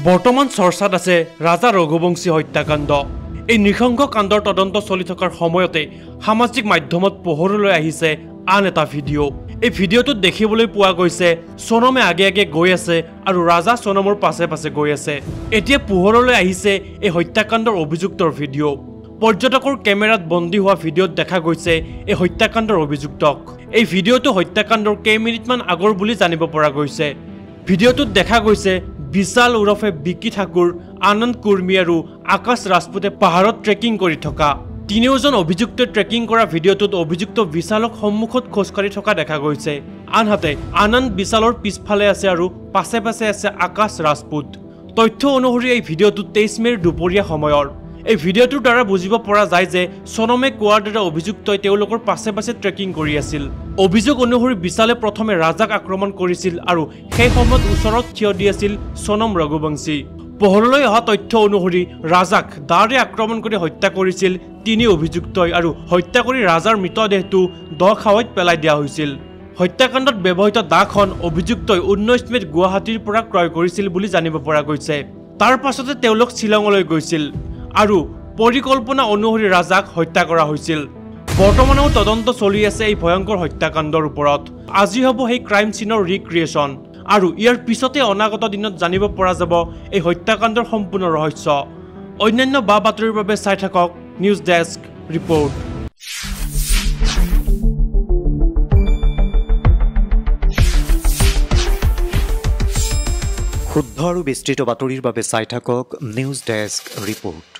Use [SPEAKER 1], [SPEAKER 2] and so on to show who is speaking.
[SPEAKER 1] বৰ্তমান চৰ্চাত আছে ৰাজা ৰঘুবংশী হত্যাকাণ্ড। এই নৃশংস কাণ্ডৰ তদন্ত চলি থকাৰ সময়তে সামাজিক মাধ্যমত পোহৰলৈ আহিছে আন এটা ভিডিঅ'। এই ভিডিঅ'টোত দেখিবলৈ পোৱা গৈছে সোনমে আগে আগে গৈ আছে আৰু ৰাজা সোনমৰ পাছে পাছে গৈ আছে। এতিয়া পোহৰলৈ আহিছে এই হত্যাকাণ্ডৰ অভিযুক্তৰ ভিডিঅ'। পৰ্যটকৰ কেমেৰাত বন্দী হোৱা ভিডিঅ'ত দেখা গৈছে এই হত্যাকাণ্ডৰ অভিযুক্তক। এই ভিডিঅ'টো হত্যাকাণ্ডৰ কেইমিনিটমান আগৰ বুলি জানিব পৰা গৈছে। ভিডিঅ'টোত দেখা গৈছে বিশাল উৰফে বিকি ঠাকুৰ, আনন্দ কুৰ্মী আৰু আকাশ ৰাজপুতে পাহাৰত ট্ৰেকিং কৰি থকা। তিনিওজন অভিযুক্তে ট্ৰেকিং কৰা ভিডিঅ'টোত অভিযুক্ত বিশালক সন্মুখত খোজকাঢ়ি থকা দেখা গৈছে। আনহাতে আনন্দ বিশালৰ পিছফালে আছে আৰু পাছে পাছে আছে আকাশ ৰাজপুত। তথ্য অনুসৰি এই ভিডিঅ'টো 23 মেৰ দুপৰীয়া সময়ৰ। এই ভিডিঅ'টোৰ দ্বাৰা বুজিব পৰা যায় যে সোনমে কোৱাৰ দৰে অভিযুক্তই তেওঁলোকৰ পাছে পাছে ট্ৰেকিং কৰি আছিল। অভিযোগ অনুসৰি বিশালে প্ৰথমে ৰাজাক আক্ৰমণ কৰিছিল আৰু সেই সময়ত ওচৰত থিয় দি আছিল সোনম ৰঘুবংশী। পোহৰলৈ অহা তথ্য অনুসৰি ৰাজাক দাৰে আক্ৰমণ কৰি হত্যা কৰিছিল তিনি অভিযুক্তই আৰু হত্যা কৰি ৰাজাৰ মৃতদেহটো দ খাৱৈত পেলাই দিয়া হৈছিল। হত্যাকাণ্ডত ব্যৱহৃত দাখন অভিযুক্তই 19 মেত গুৱাহাটীৰ পৰা ক্ৰয় কৰিছিল বুলি জানিব পৰা গৈছে। তাৰ পাছতে তেওঁলোক শ্বিলঙলৈ গৈছিল আৰু পৰিকল্পনা অনুসৰি ৰাজাক হত্যা কৰা হৈছিল। বৰ্তমানেও তদন্ত চলি আছে এই ভয়ংকৰ হত্যাকাণ্ডৰ ওপৰত। আজি হ'ব সেই ক্ৰাইম চিনৰ ৰিক্ৰিয়েশ্যন আৰু ইয়াৰ পিছতে অনাগত দিনত জানিব পৰা যাব এই হত্যাকাণ্ডৰ সম্পূৰ্ণ ৰহস্য। অন্যান্য বা বাতৰিৰ বাবে চাই থাকক নিউজ ডেস্ক ৰিপৰ্ট।
[SPEAKER 2] শুদ্ধ আৰু বিস্তৃত বাতৰিৰ বাবে চাই থাকক নিউজ ডেস্ক ৰিপৰ্ট।